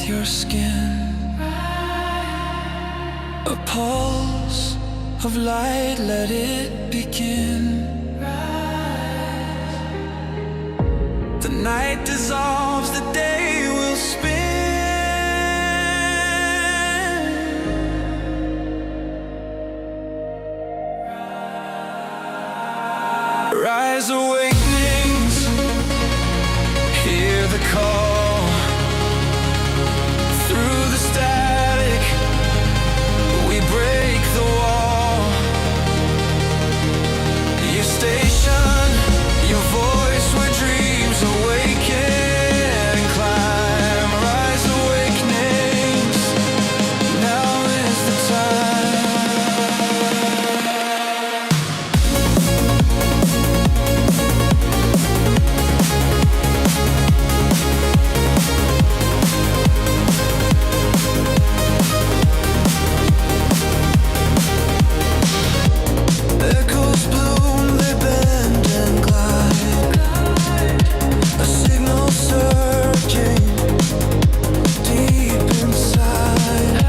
your skin. A pulse of light, let it begin. The night dissolves, the day will spin. Rise, awakenings, hear the call. Through the static, we break the wall. Your station, your voice where dreams awaken and climb. Rise, awakenings, now is the time. Echoes bloom, they bend and glide. A signal surging deep inside.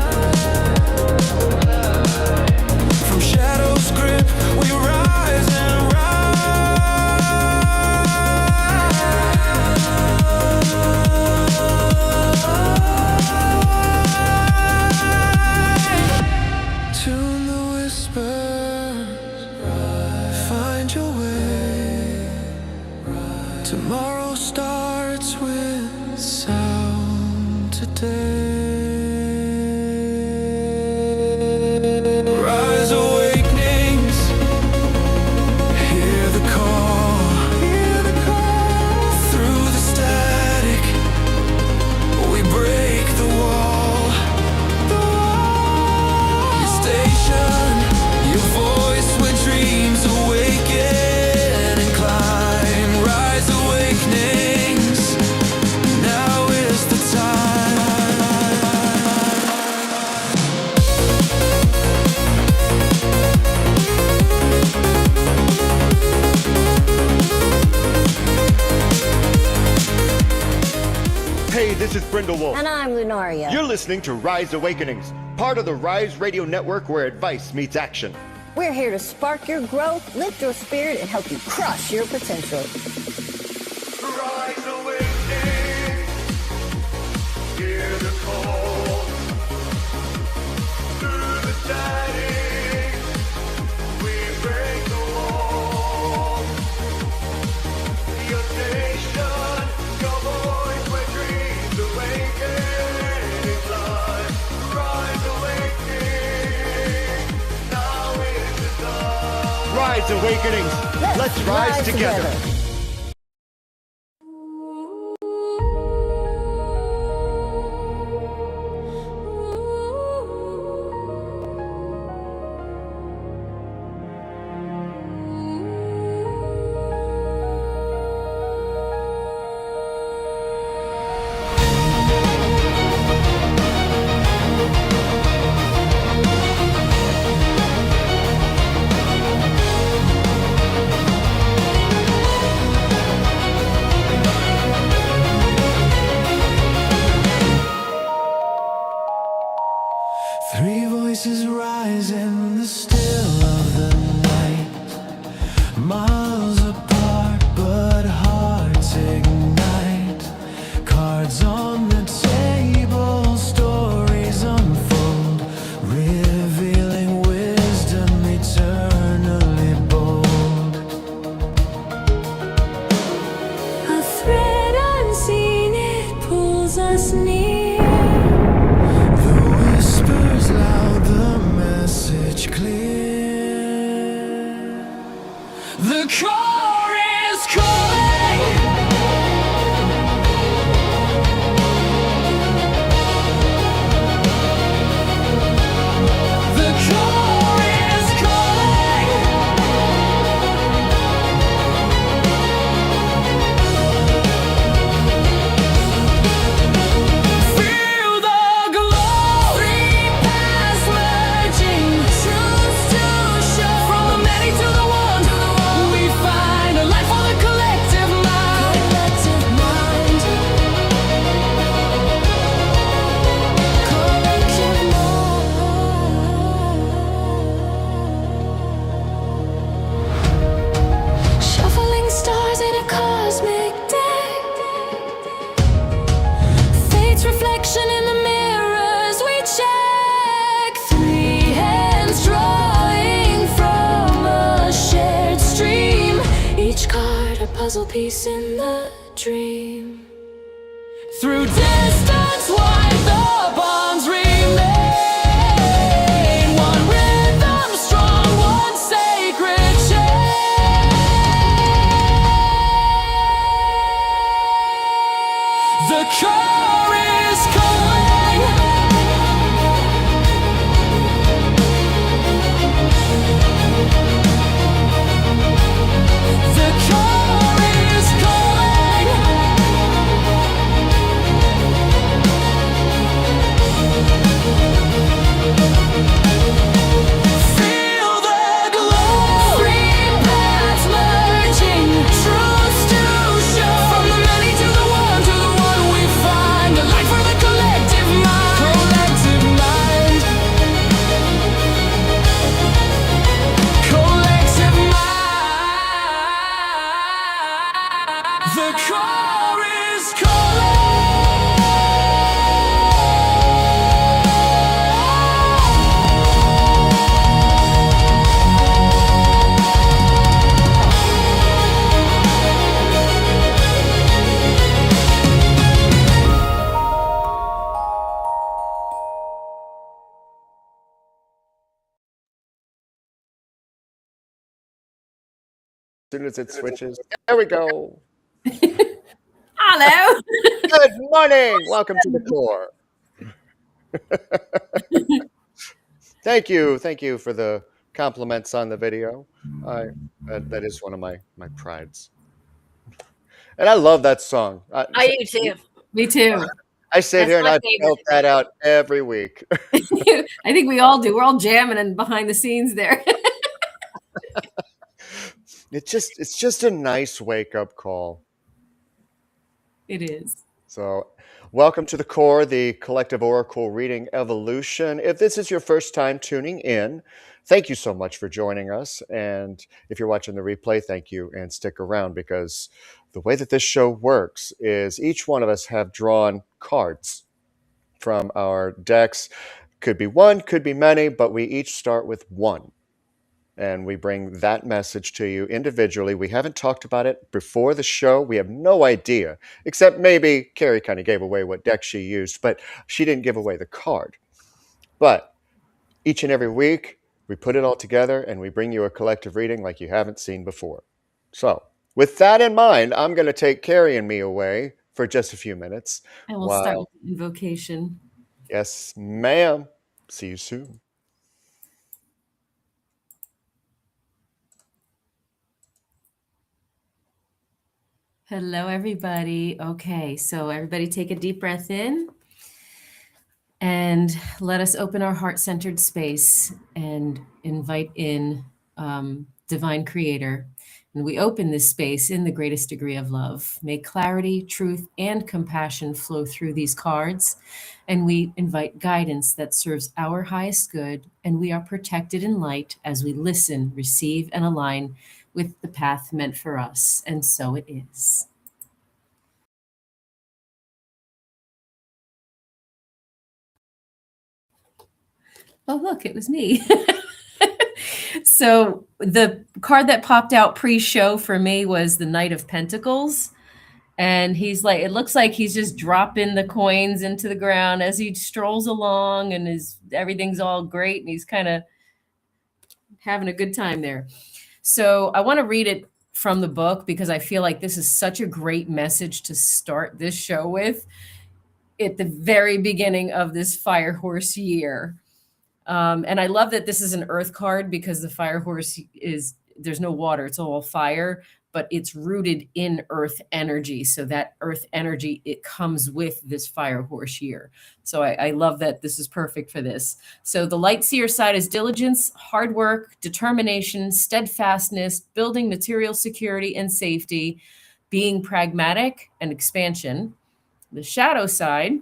From shadows grip, we rise and rise. Tune the whispers, find your way. Tomorrow starts with sound today. Rise, awakenings, hear the call. Through the static, we break the wall. Your station, your voice where dreams awaken and climb. Rise, awakenings, now is the time. Hey, this is Brindlewolf. And I'm Lunaria. You're listening to Rise Awakenings, part of the Rise Radio Network where advice meets action. We're here to spark your growth, lift your spirit, and help you crush your potential. Rise Awakenings, hear the call. Through the static, we break the wall. Your station, your voice where dreams awaken and climb. Rise Awakening, now is the time. Rise Awakenings, let's rise together. Three voices rise in the still of the night, miles apart but hearts ignite. Cards on the table, stories unfold, revealing wisdom eternally bold. A thread unseen, it pulls us near. The whispers loud, the message clear. The core is calling. puzzle piece in the dream. Through distance wide, the bonds remain. One rhythm strong, one sacred chain. The core is calling. The core is calling. Feel the glow. Three paths merging, truths to show. From the many to the one we find. A light for the collective mind. Collective mind. Collective mind. The core is calling. As soon as it switches, there we go. Hello. Good morning. Welcome to the core. Thank you for the compliments on the video. That is one of my prides, and I love that song. I do too. Me too. I sit That's here and my I favorite. belt that out every week. I think we all do. We're all jamming and behind the scenes there. It's just a nice wake up call. It is. So, welcome to the core, the collective oracle reading evolution. If this is your first time tuning in, thank you so much for joining us. And if you're watching the replay, thank you and stick around, because the way that this show works is each one of us have drawn cards from our decks. Could be one, could be many, but we each start with one. And we bring that message to you individually. We haven't talked about it before the show. We have no idea, except maybe Carrie kind of gave away what deck she used, but she didn't give away the card. But each and every week, we put it all together and we bring you a collective reading like you haven't seen before. So, with that in mind, I'm going to take Carrie and me away for just a few minutes. And we'll start with the invocation. Yes, ma'am. See you soon. Hello, everybody. Okay, so everybody take a deep breath in and let us open our heart-centered space and invite in Divine Creator. And we open this space in the greatest degree of love. May clarity, truth, and compassion flow through these cards. And we invite guidance that serves our highest good. And we are protected in light as we listen, receive, and align with the path meant for us. And so it is. Oh, look, it was me. So the card that popped out pre-show for me was the Knight of Pentacles. And he's like, it looks like he's just dropping the coins into the ground as he strolls along, and everything's all great. And he's kind of having a good time there. So I want to read it from the book because I feel like this is such a great message to start this show with at the very beginning of this Fire Horse year. And I love that this is an earth card because the Fire Horse there's no water, it's all fire, but it's rooted in earth energy. So that earth energy, it comes with this Fire Horse year. So I love that this is perfect for this. So the Light Seer side is diligence, hard work, determination, steadfastness, building material security and safety, being pragmatic, and expansion. The Shadow side,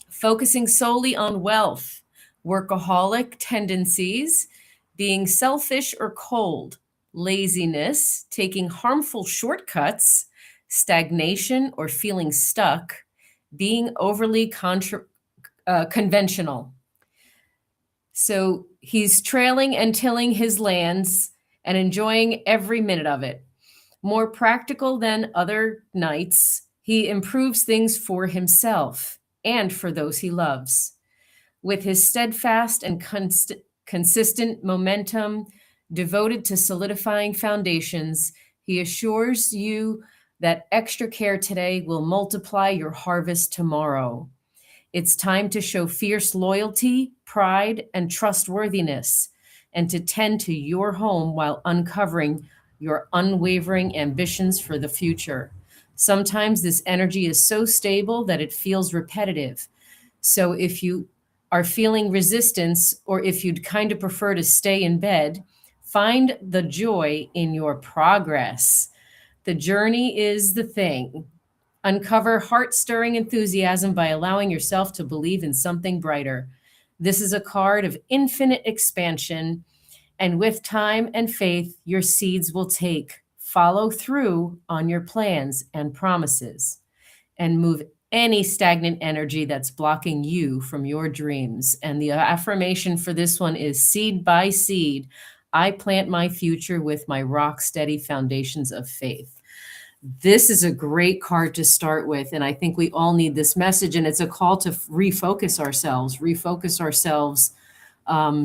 focusing solely on wealth, workaholic tendencies, being selfish or cold, laziness, taking harmful shortcuts, stagnation or feeling stuck, being overly conventional. So he's trailing and tilling his lands and enjoying every minute of it. More practical than other knights, he improves things for himself and for those he loves. With his steadfast and consistent momentum devoted to solidifying foundations, he assures you that extra care today will multiply your harvest tomorrow. It's time to show fierce loyalty, pride, and trustworthiness, and to tend to your home while uncovering your unwavering ambitions for the future. Sometimes this energy is so stable that it feels repetitive. So if you are feeling resistance, or if you'd kind of prefer to stay in bed, find the joy in your progress. The journey is the thing. Uncover heart stirring enthusiasm by allowing yourself to believe in something brighter. This is a card of infinite expansion, and with time and faith, your seeds will take. Follow through on your plans and promises, and move any stagnant energy that's blocking you from your dreams. And the affirmation for this one is seed by seed, I plant my future with my rock steady foundations of faith. This is a great card to start with. And I think we all need this message. And it's a call to refocus ourselves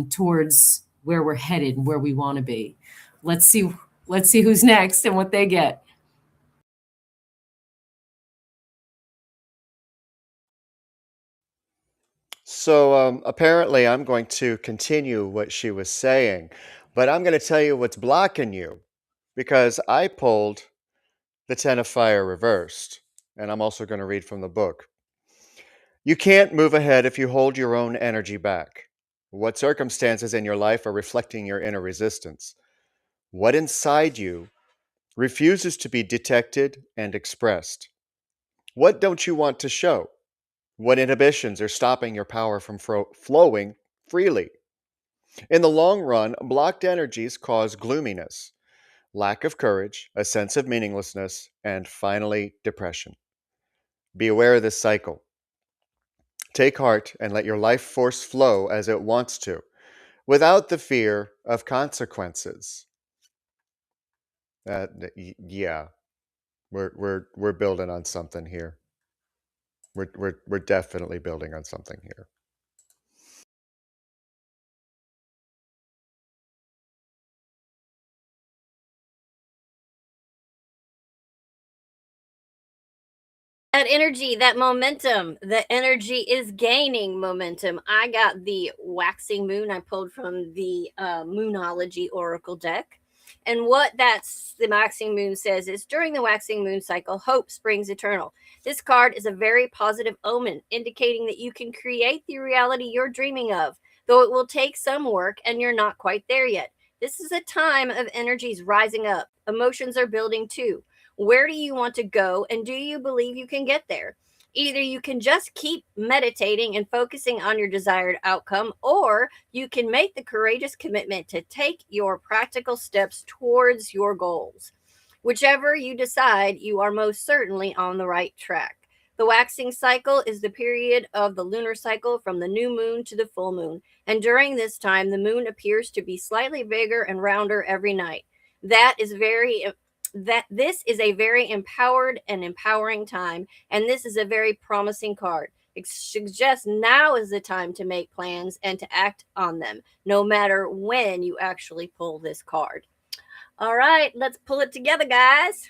towards where we're headed and where we want to be. Let's see who's next and what they get. So apparently, I'm going to continue what she was saying, but I'm going to tell you what's blocking you because I pulled the Ten of Fire reversed, and I'm also going to read from the book. You can't move ahead if you hold your own energy back. What circumstances in your life are reflecting your inner resistance? What inside you refuses to be detected and expressed? What don't you want to show? What inhibitions are stopping your power from flowing freely? In the long run, blocked energies cause gloominess, lack of courage, a sense of meaninglessness, and finally, depression. Be aware of this cycle. Take heart and let your life force flow as it wants to, without the fear of consequences. Yeah, we're building on something here. We're definitely building on something here. That energy, that momentum, the energy is gaining momentum. I got the waxing moon I pulled from the Moonology Oracle deck. And what that's the waxing moon says is during the waxing moon cycle, hope springs eternal. This card is a very positive omen, indicating that you can create the reality you're dreaming of, though it will take some work and you're not quite there yet. This is a time of energies rising up. Emotions are building too. Where do you want to go, and do you believe you can get there? Either you can just keep meditating and focusing on your desired outcome, or you can make the courageous commitment to take your practical steps towards your goals. Whichever you decide, you are most certainly on the right track. The waxing cycle is the period of the lunar cycle from the new moon to the full moon, and during this time, the moon appears to be slightly bigger and rounder every night. This is a very empowered and empowering time, and this is a very promising card. It suggests now is the time to make plans and to act on them, no matter when you actually pull this card. All right, let's pull it together, guys.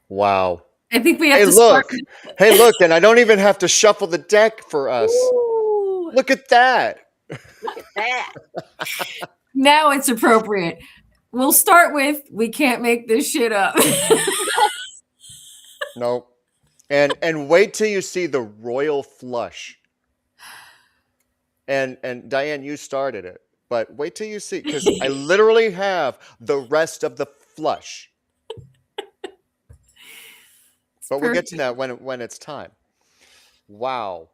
Wow. I think we have Hey, to look. start. Hey, look, and I don't even have to shuffle the deck for us. Ooh, Look at that. look at that. Now it's appropriate. We'll start with we can't make this shit up. No. And wait till you see the royal flush. And Diane, you started it, but wait till you see, because I literally have the rest of the flush. But we'll get to that when it's time. Wow.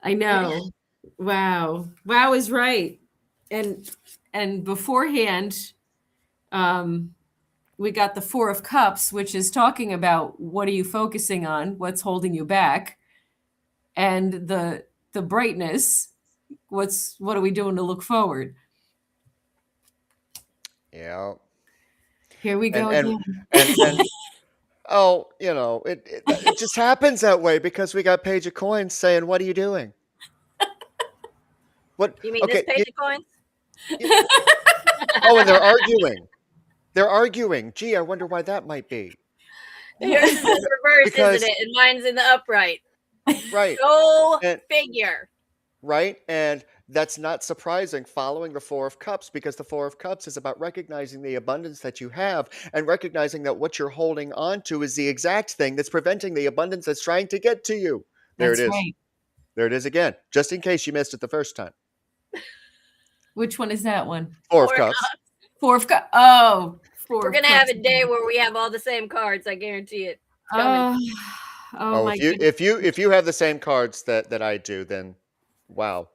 I know. Wow. Wow is right. And beforehand, we got the Four of Cups, which is talking about what are you focusing on, what's holding you back, and the brightness, what are we doing to look forward? Yeah. Here we And go and again. and oh, it just happens that way because we got Page of Coins saying, "What are you doing?" What? You mean this Okay. page of coins? Oh, and they're arguing. They're arguing. Gee, I wonder why that might be. Yours is in reverse, Because isn't it? And mine's in the upright. right, Go and figure. right, and that's not surprising following the Four of Cups because the Four of Cups is about recognizing the abundance that you have and recognizing that what you're holding on to is the exact thing that's preventing the abundance that's trying to get to you. There it That's is. right. There it is again. Just in case you missed it the first time. Which one is that one? Four of Four Cups. cups. Four of Cups. Oh, 4 We're of gonna have Cups. a day where we have all the same cards. I guarantee it. It's coming. Oh Oh, my if you goodness. if you have the same cards that I do, then wow.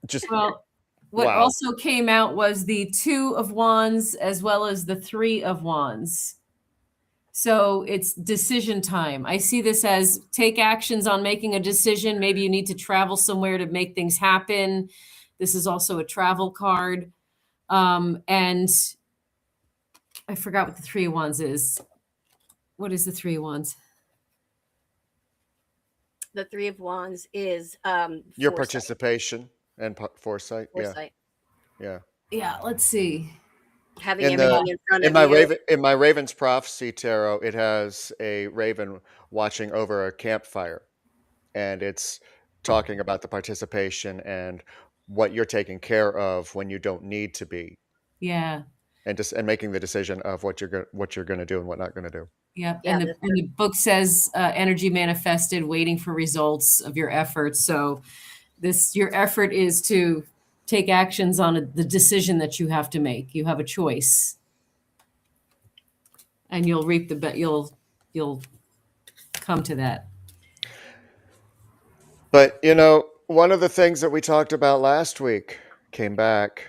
Just Well, what wow. also came out was the 2 of Wands as well as the 3 of Wands. So it's decision time. I see this as take actions on making a decision. Maybe you need to travel somewhere to make things happen. This is also a travel card. And I forgot what the 3 of Wands is. What is the 3 of Wands? The Three of Wands is Your foresight. participation and foresight. Yeah. Foresight. Yeah. Yeah, let's see. Having In everything the in front in of my you. Raven's Prophecy tarot, it has a raven watching over a campfire, and it's talking about the participation and what you're taking care of when you don't need to be, Yeah. and making the decision of what you're going to do and what not going to do. Yep. Yeah, And the book says energy manifested, waiting for results of your efforts. So your effort is to take actions on the decision that you have to make. You have a choice, and you'll reap you'll come to that. But one of the things that we talked about last week came back.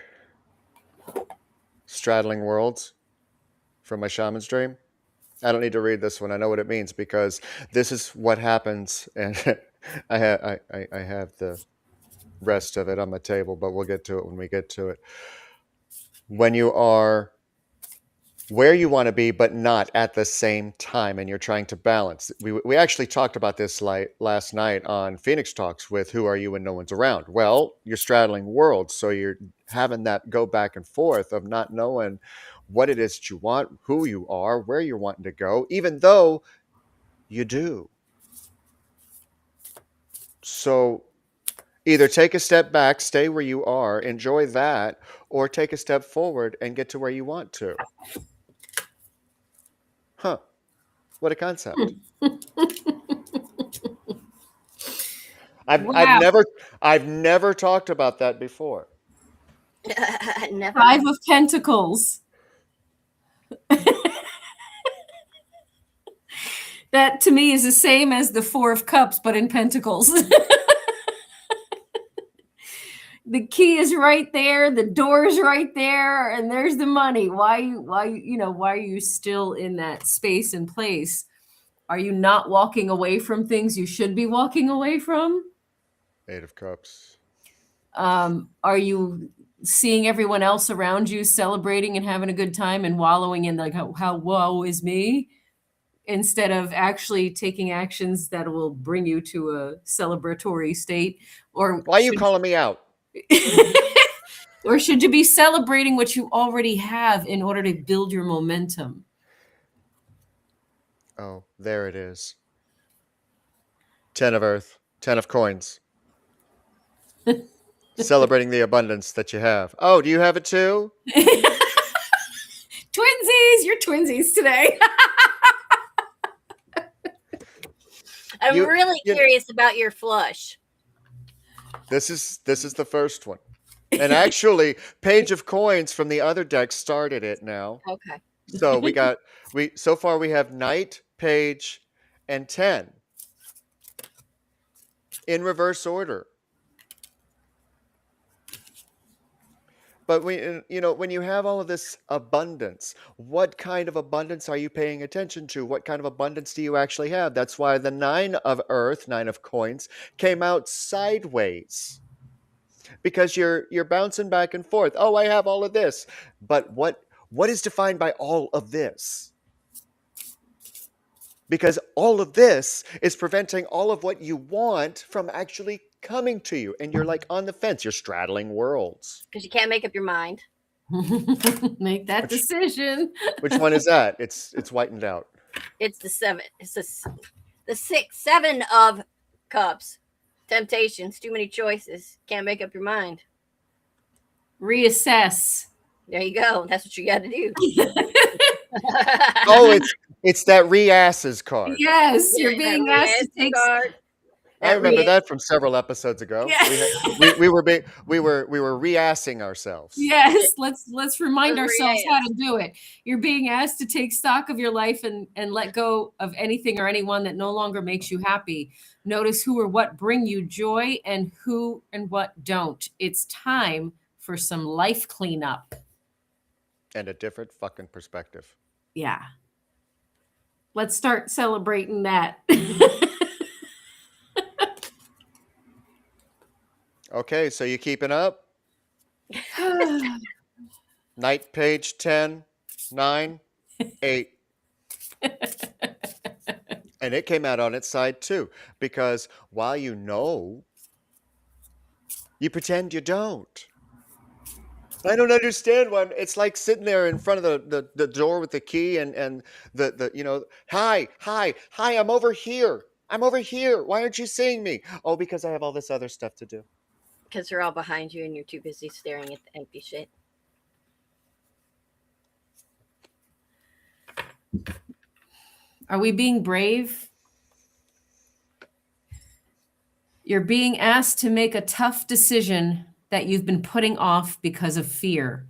Straddling Worlds from my shaman's dream. I don't need to read this one. I know what it means because this is what happens, and I have the rest of it on my table, but we'll get to it when we get to it. When you are where you want to be, but not at the same time, and you're trying to balance. We actually talked about this last night on Phoenix Talks with Who Are You When No One's Around? Well, you're straddling worlds, so you're having that go back and forth of not knowing what it is that you want, who you are, where you're wanting to go, even though you do. So either take a step back, stay where you are, enjoy that, or take a step forward and get to where you want to. Huh. What a concept. I've never talked about that before. Never. 5 of Pentacles. That to me is the same as the 4 of Cups, but in Pentacles. The key is right there, the door is right there, and there's the money. Why are you still in that space and place? Are you not walking away from things you should be walking away from? 8 of Cups. Are you seeing everyone else around you celebrating and having a good time and wallowing in like how woe is me, instead of actually taking actions that will bring you to a celebratory state? Or Why are you calling me out? or should you be celebrating what you already have in order to build your momentum? Oh, there it is. 10 of Earth, 10 of Coins. Celebrating the abundance that you have. Oh, do you have it too? Twinsies, you're twinsies today. I'm really curious about your flush. This is the first one. And actually, Page of Coins from the other deck started it now. Okay. So so far we have Knight, Page, and 10 in reverse order. But when you have all of this abundance, what kind of abundance are you paying attention to? What kind of abundance do you actually have? That's why the 9 of Earth, 9 of Coins, came out sideways. because you're bouncing back and forth. Oh, I have all of this. But what is defined by all of this? Because all of this is preventing all of what you want from actually coming to you. And you're like on the fence. You're straddling worlds. Because you can't make up your mind. Make that Which- decision. Which one is that? It's whitened out. It's the seven. It's the seven of cups. Temptations. Too many choices. Can't make up your mind. Reassess. There you go. That's what you got to do. Oh, it's that re-asses card. Yes, Yeah, you're being that asked to red take. card. I remember re- that from several episodes ago. Yeah. We were re-assing ourselves. Yes, let's remind The ourselves how reass. to do it. You're being asked to take stock of your life and let go of anything or anyone that no longer makes you happy. Notice who or what bring you joy and who and what don't. It's time for some life cleanup. And a different fucking perspective. Yeah. Let's start celebrating that. Okay, so you keeping up? Night page 10, 9, 8. And it came out on its side too. Because while you know, you pretend you don't. I don't understand one. It's like sitting there in front of the door with the key and the hi, I'm over here. I'm over here. Why aren't you seeing me? Oh, because I have all this other stuff to do. Because they're all behind you and you're too busy staring at the empty shit. Are we being brave? You're being asked to make a tough decision that you've been putting off because of fear,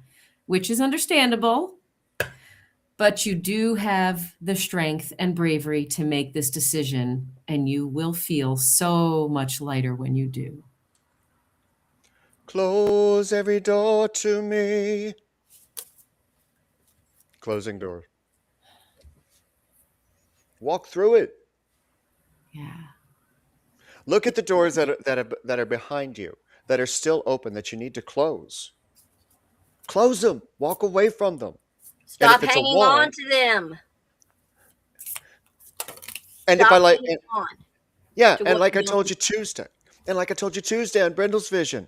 which is understandable, but you do have the strength and bravery to make this decision, and you will feel so much lighter when you do. Close every door to me. Closing door. Walk through it. Yeah. Look at the doors that are behind you, that are still open, that you need to close. Close them. Walk away from them. Stop if it's a hanging wall- on to them. And Stop if I like, hanging on. yeah, to and what like I you told you Tuesday, on Brindle's Vision,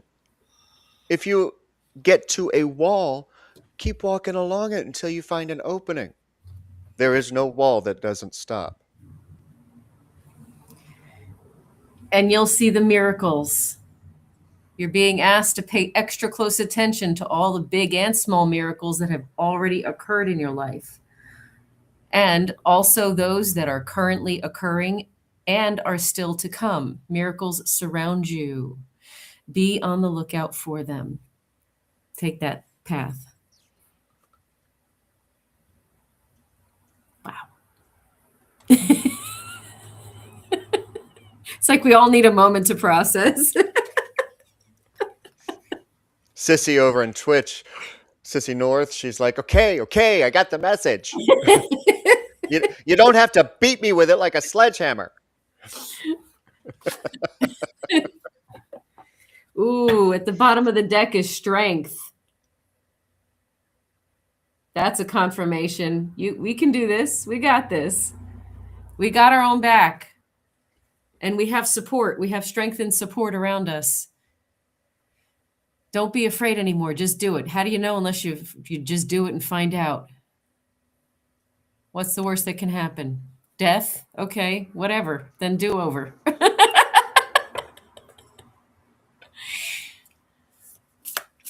if you get to a wall, keep walking along it until you find an opening. There is no wall that doesn't stop. And you'll see the miracles. You're being asked to pay extra close attention to all the big and small miracles that have already occurred in your life. And also those that are currently occurring and are still to come. Miracles surround you. Be on the lookout for them. Take that path. Wow. It's like we all need a moment to process. Sissy over in Twitch, Sissy North, she's like, okay, I got the message. You don't have to beat me with it like a sledgehammer. Ooh, at the bottom of the deck is strength. That's a confirmation. We can do this. We got this. We got our own back. And we have support. We have strength and support around us. Don't be afraid anymore. Just do it. How do you know unless you just do it and find out? What's the worst that can happen? Death? Okay, whatever. Then do over.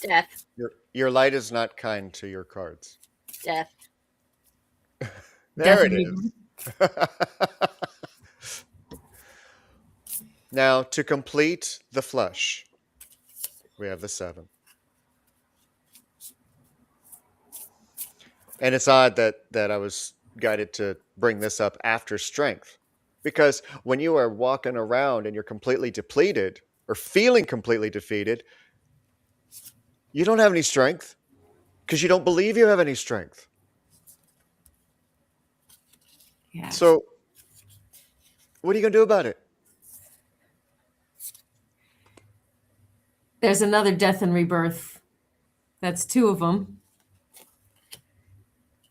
Death. Your light is not kind to your cards. Death. There Death it is. Now, to complete the flush, we have the 7. And it's odd that I was guided to bring this up after strength. Because when you are walking around and you're completely depleted or feeling completely defeated, you don't have any strength because you don't believe you have any strength. Yeah. So, what are you going to do about it? There's another death and rebirth. That's 2 of them.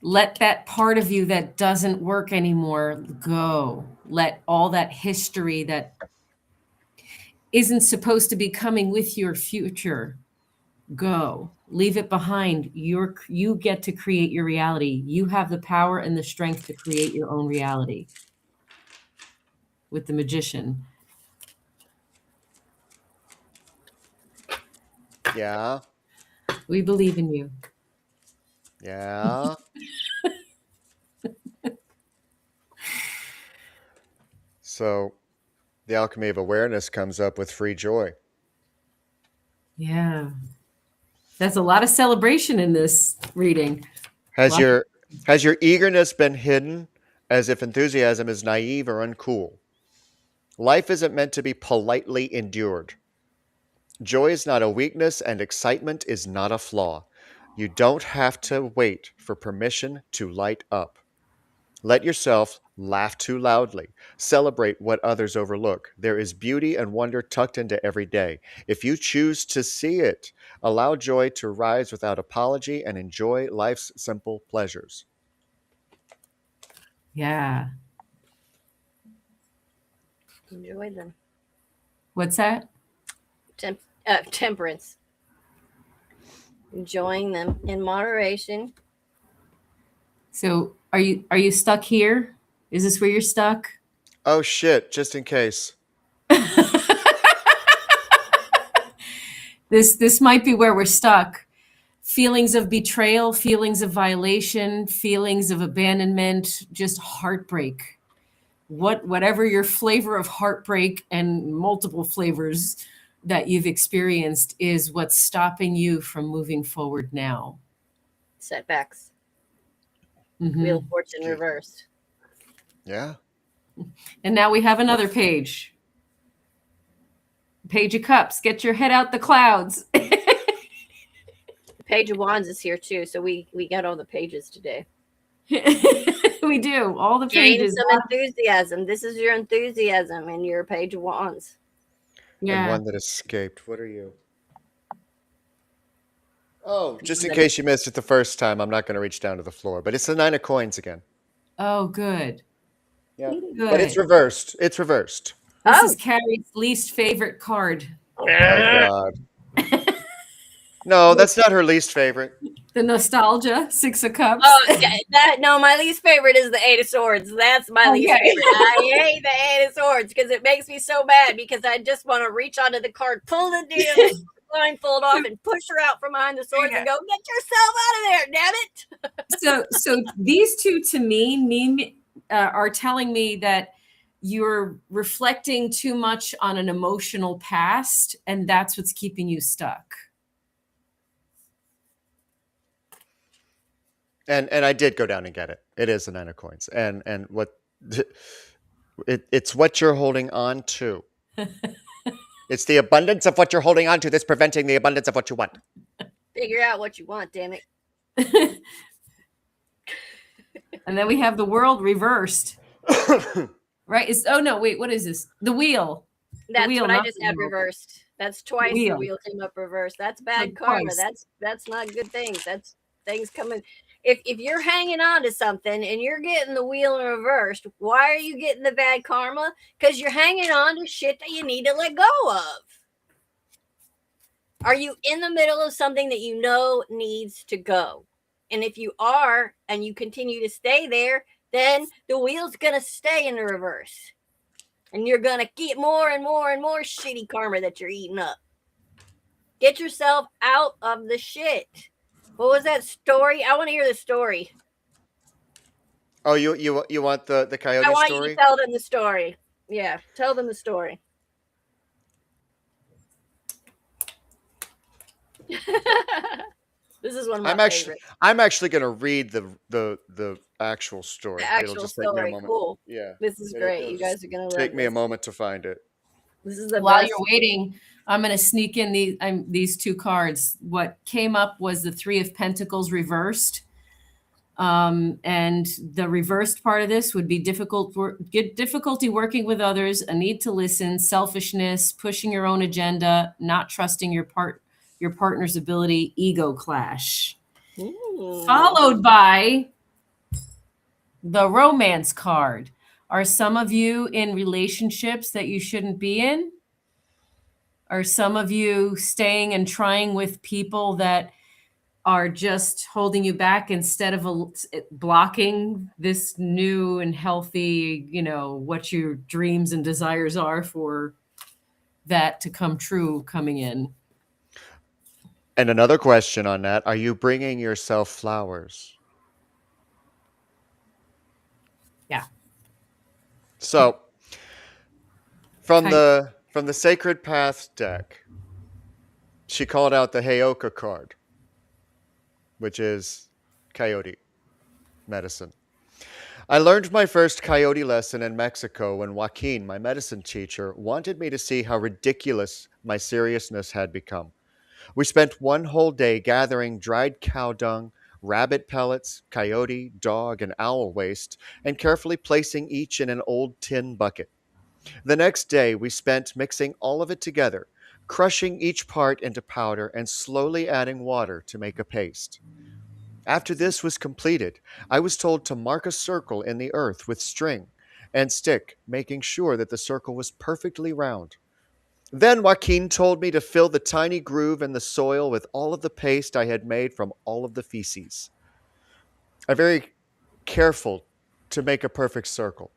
Let that part of you that doesn't work anymore go. Let all that history that isn't supposed to be coming with your future go. Leave it behind. You get to create your reality. You have the power and the strength to create your own reality with the magician. Yeah. We believe in you. Yeah. So the alchemy of awareness comes up with free joy. Yeah. That's a lot of celebration in this reading. Has your eagerness been hidden as if enthusiasm is naive or uncool? Life isn't meant to be politely endured. Joy is not a weakness and excitement is not a flaw. You don't have to wait for permission to light up. Let yourself laugh too loudly. Celebrate what others overlook. There is beauty and wonder tucked into every day. If you choose to see it, allow joy to rise without apology and enjoy life's simple pleasures. Yeah. Enjoy them. What's that? Temperance. Enjoying them in moderation. So are you stuck here? Is this where you're stuck? Oh shit, just in case. This might be where we're stuck. Feelings of betrayal, feelings of violation, feelings of abandonment, just heartbreak. Whatever your flavor of heartbreak and multiple flavors that you've experienced is what's stopping you from moving forward now. Setbacks. Mhm. Wheel of Fortune reversed. Yeah. And now we have another page. Page of Cups. Get your head out the clouds. Page of Wands is here too, so we got all the pages today. We do. All the Gain pages. some enthusiasm. This is your enthusiasm in your Page of Wands. And Yeah. one that escaped. What are you? Oh, just in case you missed it the first time, I'm not going to reach down to the floor, but it's the 9 of coins again. Oh, good. Yeah. Good. But it's reversed. It's reversed. This is Carrie's least favorite card. Oh, God. No, that's not her least favorite. The nostalgia, 6 of Cups. Oh, no, my least favorite is the 8 of Swords. That's my least Okay. favorite. I hate the 8 of Swords because it makes me so mad because I just want to reach onto the card, pull the damn blindfold off, and push her out from behind the swords and go, get yourself out of there, damn it. So these two to me are telling me that you're reflecting too much on an emotional past, and that's what's keeping you stuck. And I did go down and get it. It is the 9 of coins. And what it's what you're holding on to. It's the abundance of what you're holding on to that's preventing the abundance of what you want. Figure out what you want, damn it. And then we have the World reversed. Right? What is this? The Wheel. That's wheel, what I not just the had wheel. reversed. That's twice Wheel. the wheel came up reversed. That's bad Like karma. twice. That's not good things. That's things coming. If you're hanging on to something and you're getting the wheel reversed, why are you getting the bad karma? Because you're hanging on to shit that you need to let go of. Are you in the middle of something that you know needs to go? And if you are, and you continue to stay there, then the wheel's going to stay in the reverse. And you're going to get more and more and more shitty karma that you're eating up. Get yourself out of the shit. What was that story? I want to hear the story. Oh, you want the coyote I want story? you to tell them the story. Yeah, tell them the story. This is one of my favorites. I'm actually going to read the actual story. The actual It'll just take me a story. moment. Cool. Yeah. This is great. You guys are going to Take me a moment to find it. This is the While best. you're waiting, I'm going to sneak in these 2 cards. What came up was the 3 of Pentacles reversed. And the reversed part of this would be difficulty working with others, a need to listen, selfishness, pushing your own agenda, not trusting your partner's ability, ego clash. Followed by the romance card. Are some of you in relationships that you shouldn't be in? Are some of you staying and trying with people that are just holding you back instead of blocking this new and healthy, what your dreams and desires are for that to come true coming in? And another question on that, are you bringing yourself flowers? Yeah. So, from the Sacred Paths deck, she called out the Heyoka card, which is coyote medicine. I learned my first coyote lesson in Mexico when Joaquin, my medicine teacher, wanted me to see how ridiculous my seriousness had become. We spent one whole day gathering dried cow dung, rabbit pellets, coyote, dog, and owl waste, and carefully placing each in an old tin bucket. The next day, we spent mixing all of it together, crushing each part into powder, and slowly adding water to make a paste. After this was completed, I was told to mark a circle in the earth with string and stick, making sure that the circle was perfectly round. Then Joaquin told me to fill the tiny groove in the soil with all of the paste I had made from all of the feces. I'm very careful to make a perfect circle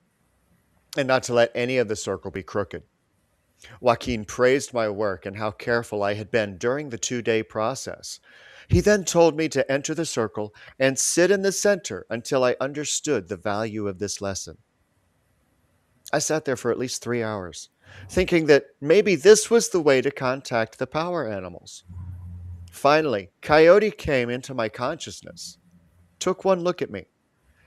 and not to let any of the circle be crooked. Joaquin praised my work and how careful I had been during the 2-day process. He then told me to enter the circle and sit in the center until I understood the value of this lesson. I sat there for at least 3 hours, thinking that maybe this was the way to contact the power animals. Finally, Coyote came into my consciousness, took one look at me,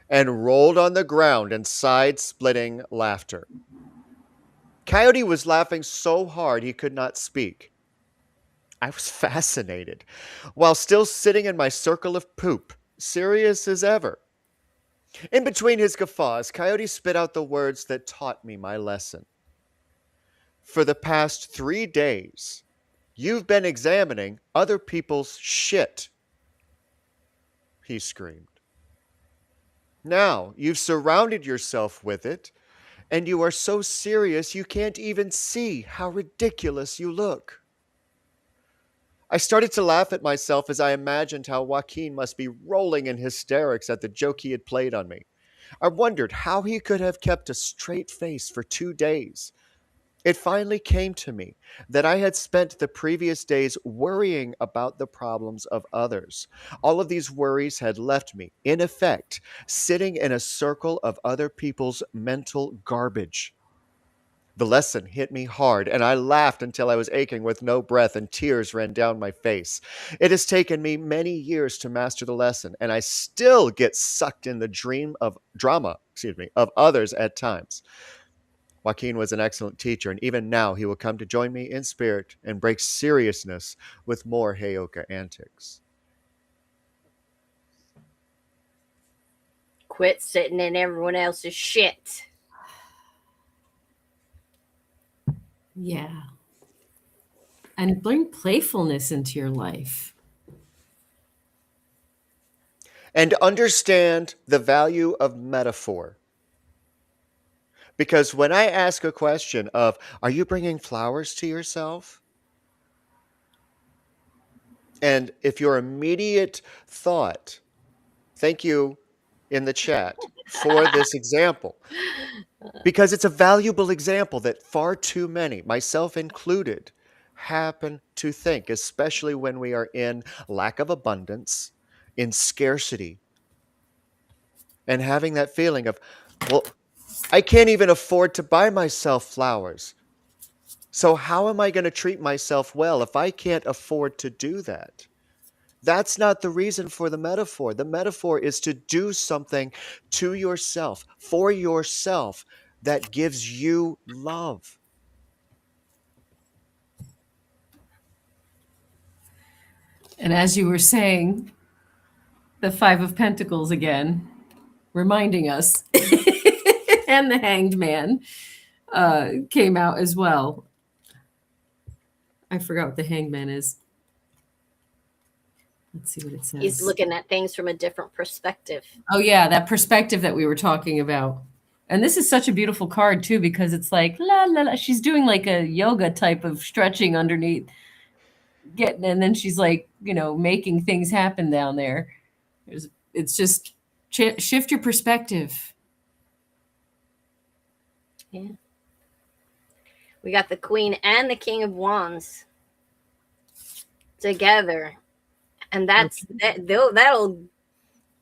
and rolled on the ground in side-splitting laughter. Coyote was laughing so hard he could not speak. I was fascinated, while still sitting in my circle of poop, serious as ever. In between his guffaws, Coyote spit out the words that taught me my lesson. For the past 3 days, you've been examining other people's shit, he screamed. Now you've surrounded yourself with it, and you are so serious you can't even see how ridiculous you look. I started to laugh at myself as I imagined how Joaquin must be rolling in hysterics at the joke he had played on me. I wondered how he could have kept a straight face for 2 days. It finally came to me that I had spent the previous days worrying about the problems of others. All of these worries had left me, in effect, sitting in a circle of other people's mental garbage. The lesson hit me hard, and I laughed until I was aching with no breath and tears ran down my face. It has taken me many years to master the lesson, and I still get sucked in the drama of others at times. Joaquin was an excellent teacher, and even now he will come to join me in spirit and break seriousness with more Heyoka antics. Quit sitting in everyone else's shit. Yeah. And bring playfulness into your life. And understand the value of metaphor. Because when I ask a question of, are you bringing flowers to yourself? And if your immediate thought, thank you in the chat for this example, because it's a valuable example that far too many, myself included, happen to think, especially when we are in lack of abundance, in scarcity, and having that feeling of, well, I can't even afford to buy myself flowers. So how am I going to treat myself well if I can't afford to do that? That's not the reason for the metaphor. The metaphor is to do something to yourself, for yourself, that gives you love. And as you were saying, The Five of Pentacles again, reminding us. And the Hanged Man came out as well. I forgot what the Hanged Man is. Let's see what it says. He's looking at things from a different perspective. Oh yeah, that perspective that we were talking about. And this is such a beautiful card too, because it's like la la la. She's doing like a yoga type of stretching underneath, and then she's like, making things happen down there. It's just shift your perspective. Yeah. We got the Queen and the King of Wands together. And that'll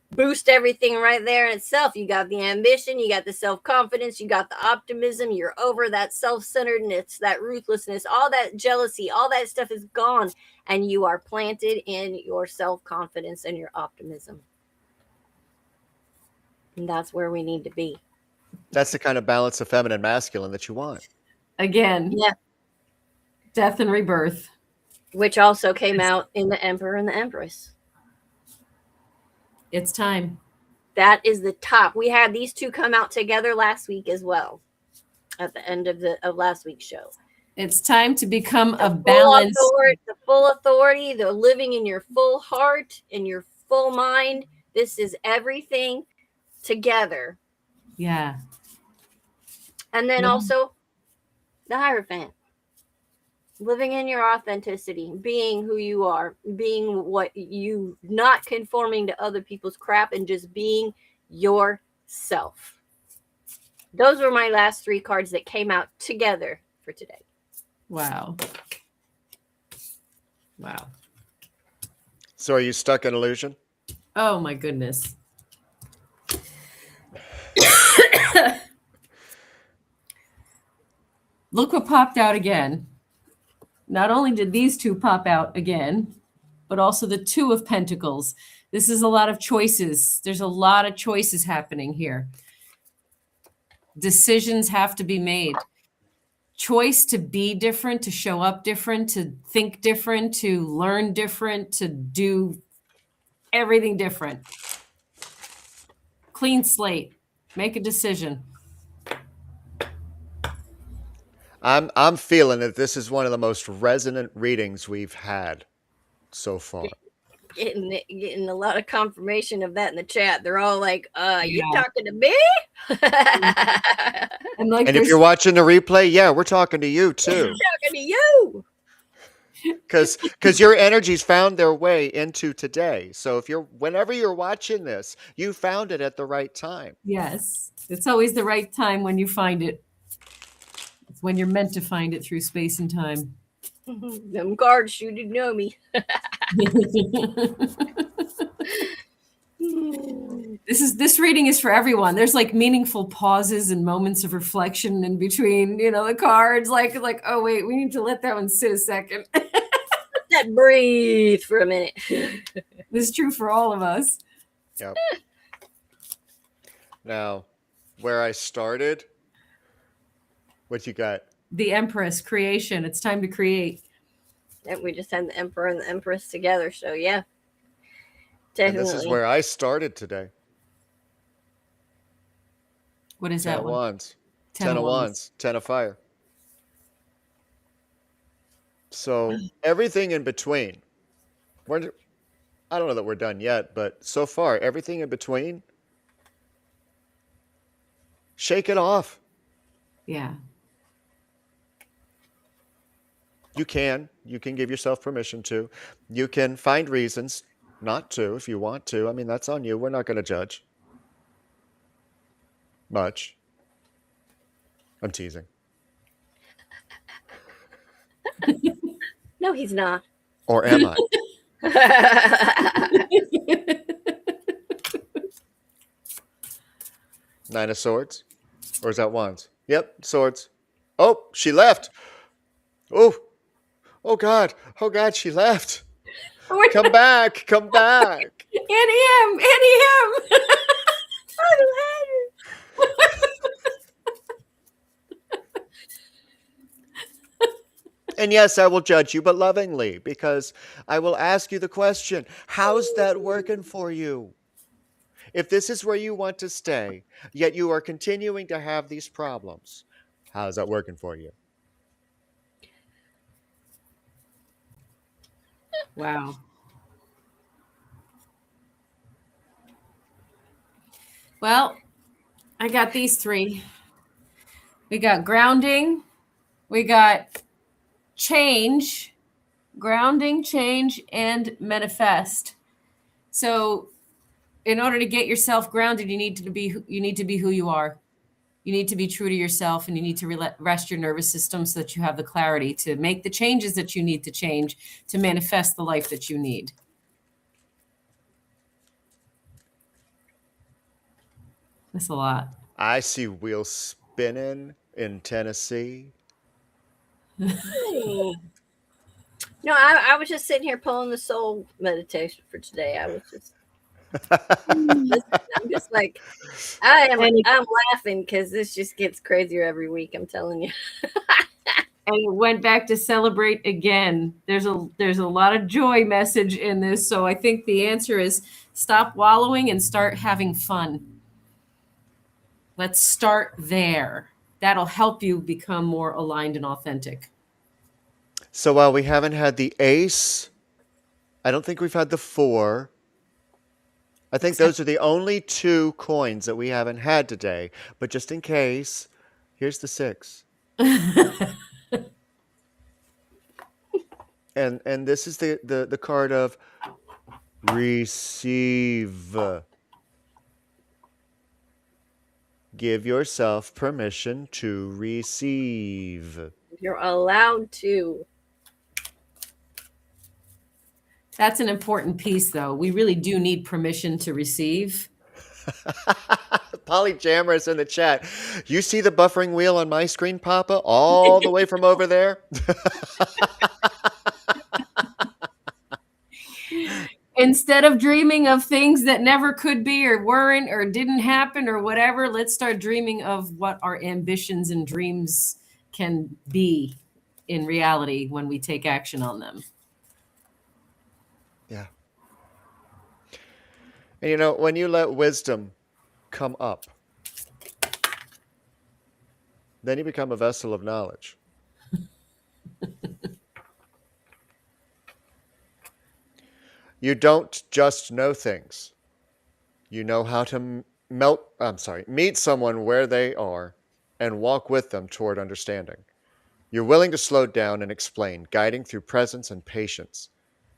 boost everything right there in itself. You got the ambition, you got the self-confidence, you got the optimism, you're over that self-centeredness, that ruthlessness, all that jealousy, all that stuff is gone, and you are planted in your self-confidence and your optimism. And that's where we need to be. That's the kind of balance of feminine and masculine that you want. Again, Yeah. Death and rebirth. Which also came out in the Emperor and the Empress. It's time. That is the top. We had these two come out together last week as well, at the end of last week's show. It's time to become a balanced. The full authority, the living in your full heart, in your full mind. This is everything together. Yeah. And then also the Hierophant. Living in your authenticity, being who you are, being what you, not conforming to other people's crap, and just being yourself. Those were my last three cards that came out together for today. Wow. So are you stuck in illusion? Oh my goodness. Look what popped out again. Not only did these two pop out again, but also the Two of Pentacles. This is a lot of choices. There's a lot of choices happening here. Decisions have to be made. Choice to be different, to show up different, to think different, to learn different, to do everything different. Clean slate. Make a decision. I'm feeling that this is one of the most resonant readings we've had so far. Getting a lot of confirmation of that in the chat. They're all like, you Yeah. talking to me? And like, And if you're watching the replay, yeah, we're talking to you too. Talking to you. Because your energies found their way into today. So whenever you're watching this, you found it at the right time. yes, it's always the right time when you find it. It's when you're meant to find it through space and time. Them cards, you didn't know me. This reading is for everyone. There's like meaningful pauses and moments of reflection in between, the cards. Like, oh wait, we need to let that one sit a second. Let that breathe for a minute. This is true for all of us. Yep. Now, where I started, what you got? The Empress, creation. It's time to create. And we just had the Emperor and the Empress together, so yeah. And Definitely. this is where I started today. What is 10 that of one? Wands. 10 of Wands. 10 of Fire. So everything in between. I don't know that we're done yet, but so far, everything in between, shake it off. Yeah. You can give yourself permission to. You can find reasons not to if you want to. I mean, that's on you. We're not going to judge. Much. I'm teasing. No, he's not. Or am I? Nine of Swords? Or is that Wands? Yep, Swords. Oh, she left. Oh God, she left. Come back. Annie M. And yes, I will judge you, but lovingly, because I will ask you the question, how's that working for you? If this is where you want to stay, yet you are continuing to have these problems, how's that working for you? Wow. Well, I got these three. We got grounding, we got change, grounding, change, and manifest. So, in order to get yourself grounded, you need to be who you are. You need to be true to yourself, and you need to rest your nervous system so that you have the clarity to make the changes that you need to change to manifest the life that you need. That's a lot. I see wheels spinning in Tennessee. No, I was just sitting here pulling the soul meditation for today. I was just I'm just like I'm laughing because this just gets crazier every week. I'm telling you. And went back to celebrate again. There's a lot of joy message in this, so I think the answer is stop wallowing and start having fun. Let's start there. That'll help you become more aligned and authentic. So while we haven't had the ace, I don't think we've had the 4. I think those are the only 2 coins that we haven't had today. But just in case, here's the 6. And this is the card of receive. Give yourself permission to receive. You're allowed to. That's an important piece, though. We really do need permission to receive. Polyjammerous in the chat. You see the buffering wheel on my screen, Papa? All the way from over there? Instead of dreaming of things that never could be or weren't or didn't happen or whatever, let's start dreaming of what our ambitions and dreams can be in reality when we take action on them. Yeah. And you know, when you let wisdom come up, then you become a vessel of knowledge. You don't just know things. You know how to meet someone where they are and walk with them toward understanding. You're willing to slow down and explain, guiding through presence and patience.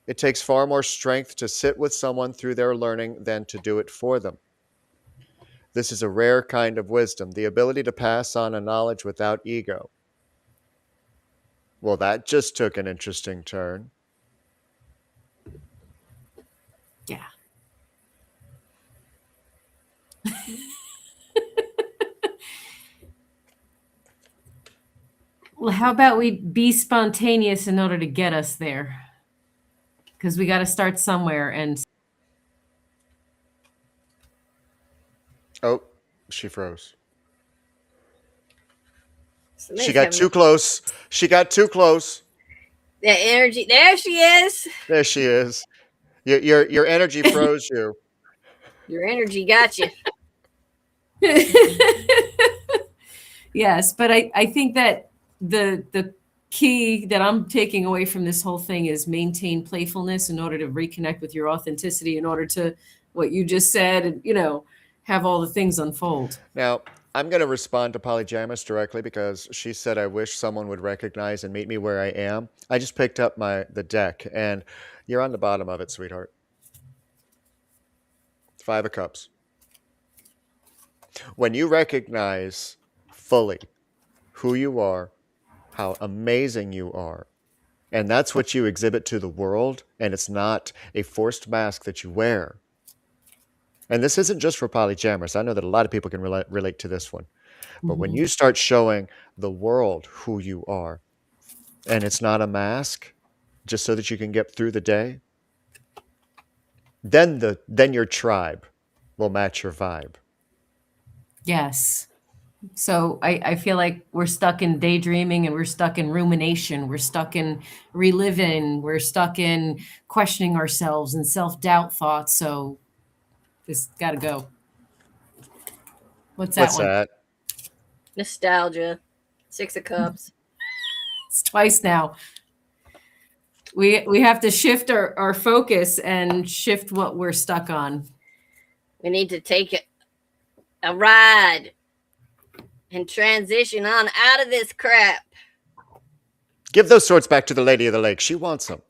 It takes far more strength to sit with someone through their learning than to do it for them. This is a rare kind of wisdom, the ability to pass on a knowledge without ego. Well, that just took an interesting turn. Yeah. Well, how about we be spontaneous in order to get us there? Because we got to start somewhere. And Oh, she froze. Somebody's She got having too close. She got too close. that energy. There she is. There she is. Your energy froze you. Your energy got you. yes, but I think that the key that I'm taking away from this whole thing is maintain playfulness in order to reconnect with your authenticity, in order to what you just said, and have all the things unfold. Now, I'm going to respond to Polyjamus directly because she said, I wish someone would recognize and meet me where I am. I just picked up the deck, and you're on the bottom of it, sweetheart. 5 of Cups. When you recognize fully who you are, how amazing you are, and that's what you exhibit to the world, and it's not a forced mask that you wear. And this isn't just for polyjammers. I know that a lot of people can relate to this one. But when you start showing the world who you are, and it's not a mask, just so that you can get through the day, then your tribe will match your vibe. Yes. So I feel like we're stuck in daydreaming and we're stuck in rumination. We're stuck in reliving. We're stuck in questioning ourselves and self-doubt thoughts. So this got to go. What's that What's one? that? Nostalgia. Six of Cups. It's twice now. We have to shift our focus and shift what we're stuck on. We need to take a ride and transition on out of this crap. Give those swords back to the Lady of the Lake. She wants them.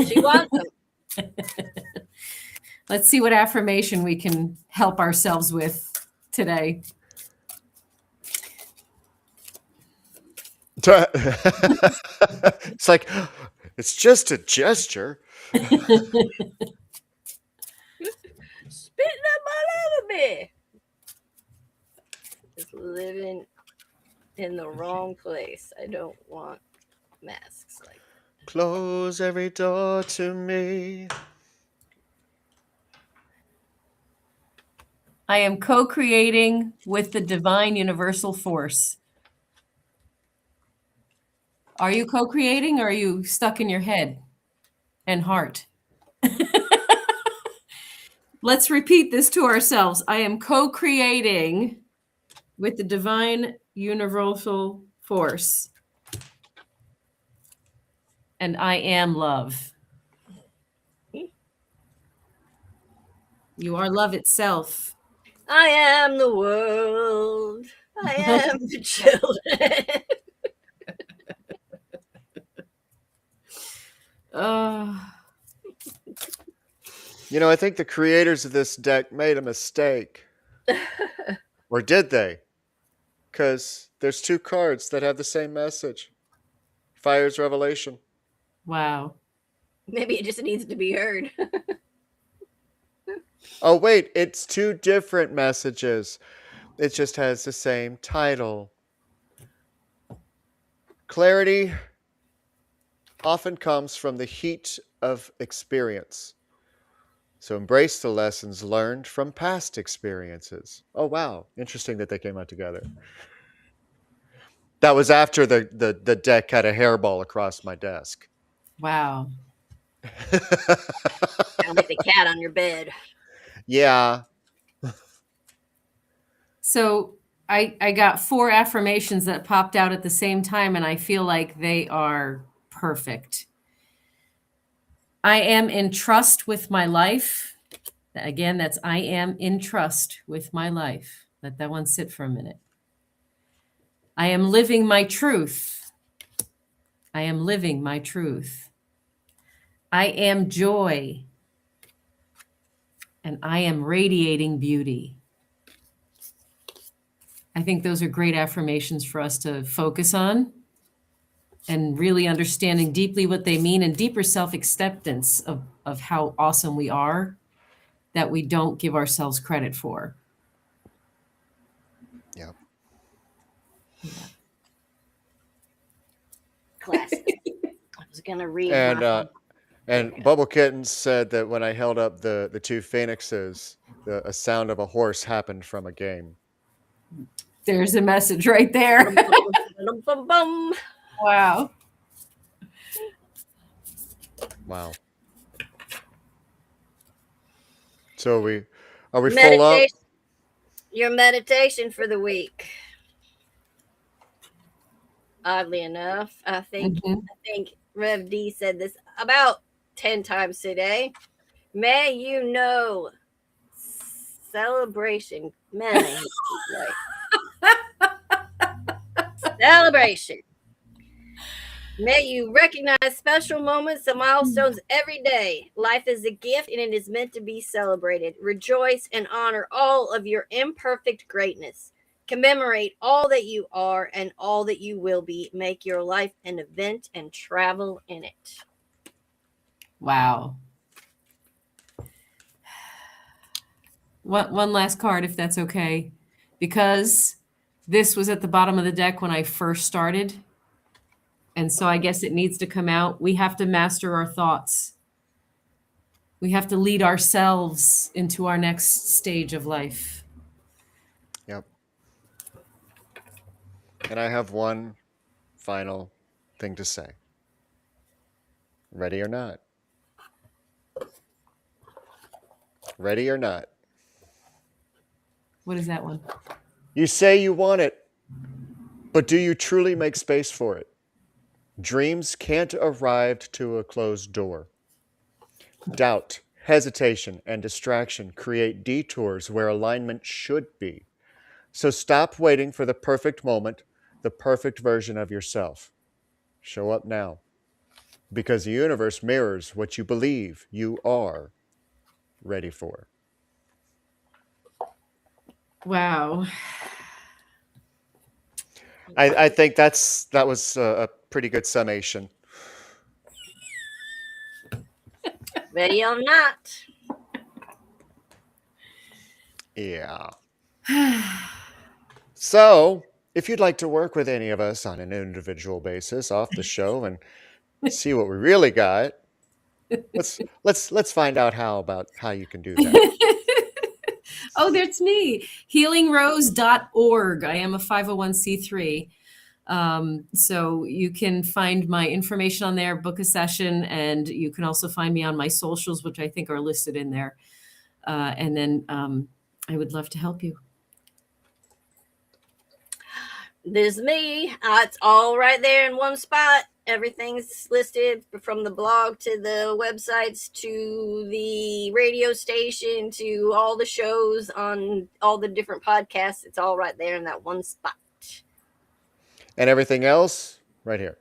She wants them. Let's see what affirmation we can help ourselves with today. It's like, it's just a gesture. Spitting up all over me. Just living in the wrong place. I don't want masks like that. Close every door to me. I am co-creating with the divine universal force. Are you co-creating or are you stuck in your head and heart? Let's repeat this to ourselves. I am co-creating with the divine universal force. And I am love. You are love itself. I am the world. I am the children. You know, I think the creators of this deck made a mistake. Or did they? Because there's two cards that have the same message. Fire's Revelation. Wow. Maybe it just needs to be heard. Oh, wait, it's two different messages. It just has the same title. Clarity often comes from the heat of experience. So embrace the lessons learned from past experiences. Oh, wow. Interesting that they came out together. That was after the deck had a hairball across my desk. Wow. Sound like the cat on your bed. Yeah. So I got 4 affirmations that popped out at the same time, and I feel like they are perfect. I am in trust with my life. Again, that's I am in trust with my life. Let that one sit for a minute. I am living my truth. I am living my truth. I am joy. And I am radiating beauty. I think those are great affirmations for us to focus on and really understanding deeply what they mean and deeper self-acceptance of how awesome we are that we don't give ourselves credit for. Yep. Classic. I was going to read And Bubble Kitten said that when I held up the two phoenixes, a sound of a horse happened from a game. There's a message right there. Wow. Wow. So are we full up? Your meditation for the week. Oddly enough, I think Rev D said this about 10 times today. May you know celebration. Man, I hate this, right? Celebration. May you recognize special moments and milestones every day. Life is a gift and it is meant to be celebrated. Rejoice and honor all of your imperfect greatness. Commemorate all that you are and all that you will be. Make your life an event and travel in it. Wow. One last card, if that's okay, because this was at the bottom of the deck when I first started. And so I guess it needs to come out. We have to master our thoughts. We have to lead ourselves into our next stage of life. Yep. And I have one final thing to say. Ready or not? Ready or not? What is that one? You say you want it, but do you truly make space for it? Dreams can't arrive to a closed door. Doubt, hesitation, and distraction create detours where alignment should be. So stop waiting for the perfect moment, the perfect version of yourself. Show up now, because the universe mirrors what you believe you are ready for. Wow. I think that was a pretty good summation. Ready or not. Yeah. So, if you'd like to work with any of us on an individual basis off the show and see what we really got, let's find out how you can do that. Oh, that's me. Healingrose.org. I am a 501c3. So you can find my information on there, book a session, and you can also find me on my socials, which I think are listed in there. And then I would love to help you. This is me. It's all right there in one spot. Everything's listed from the blog to the websites to the radio station to all the shows on all the different podcasts. It's all right there in that one spot. And everything else right here.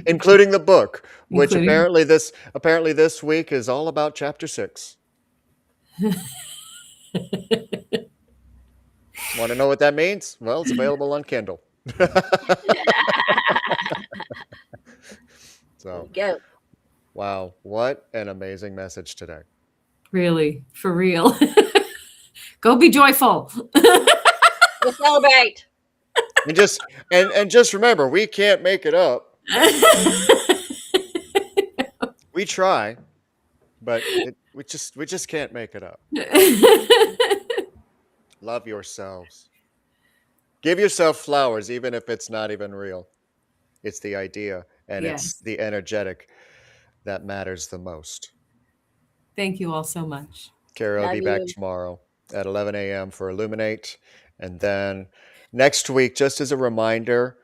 Including the book, which apparently this week is all about chapter 6. Want to know what that means? Well, it's available on Kindle. So, Go. wow, what an amazing message today. Really, for real. Go be joyful. Let's celebrate. And just remember, we can't make it up. We try, but we just can't make it up. Love yourselves. Give yourself flowers, even if it's not even real. It's the idea and it's the energetic that matters the most. Thank you all so much. Kara will be back tomorrow at 11 a.m. for Illuminate. And then next week, just as a reminder,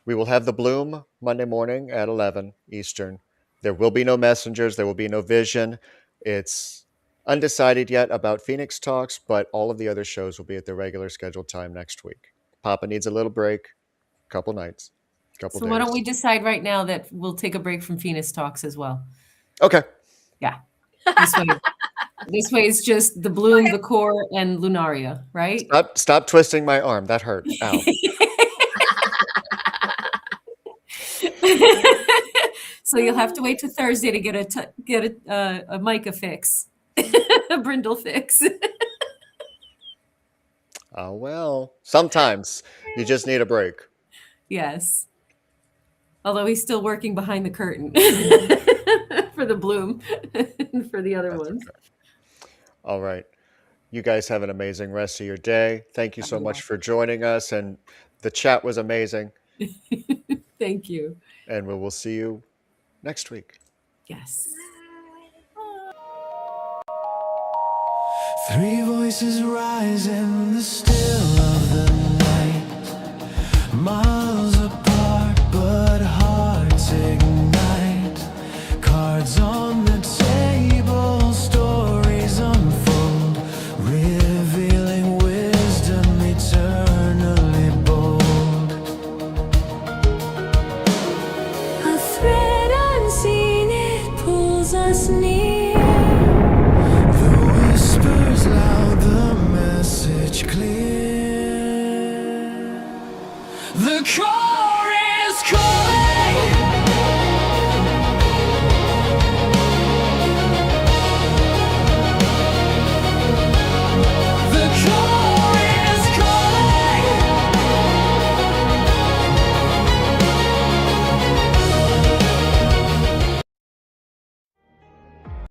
we will have the Bloom Monday morning at 11 Eastern. There will be no messengers. There will be no vision. It's undecided yet about Phoenix Talks, but all of the other shows will be at their regular scheduled time next week. Papa needs a little break, a couple nights, couple days. So why don't we decide right now that we'll take a break from Phoenix Talks as well? Okay. Yeah. This way it's just the Bloom, the Core, and Lunaria, right? Stop twisting my arm. That hurt. Ow. So you'll have to wait till Thursday to get a mica fix, a Brindle fix. Oh, well, sometimes you just need a break. Yes. Although he's still working behind the curtain for the Bloom and for the other ones. Okay. All right. You guys have an amazing rest of your day. Thank you so much for joining us. And the chat was amazing. Thank you. And we will see you next week. Yes. Three voices rise in the still of the night, miles apart but hearts ignite. Cards on the table, stories unfold, revealing wisdom eternally bold. A thread unseen, it pulls us near. The whispers loud, the message clear. The core is calling. The core is calling.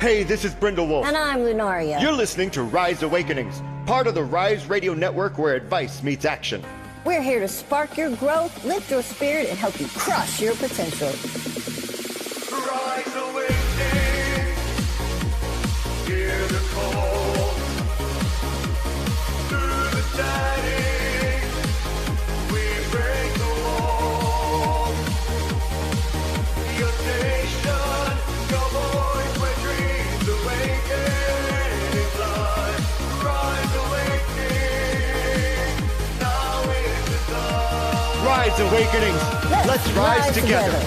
Hey, this is Brindlewolf. And I'm Lunaria. You're listening to Rise Awakenings, part of the Rise Radio Network where advice meets action. We're here to spark your growth, lift your spirit, and help you crush your potential. Rise awakening, hear the call. Through the shining, we break the wall. Your station, your voice, where dreams awaken in life. Rise awakening, now is the time. Rise Awakenings. Let's rise together.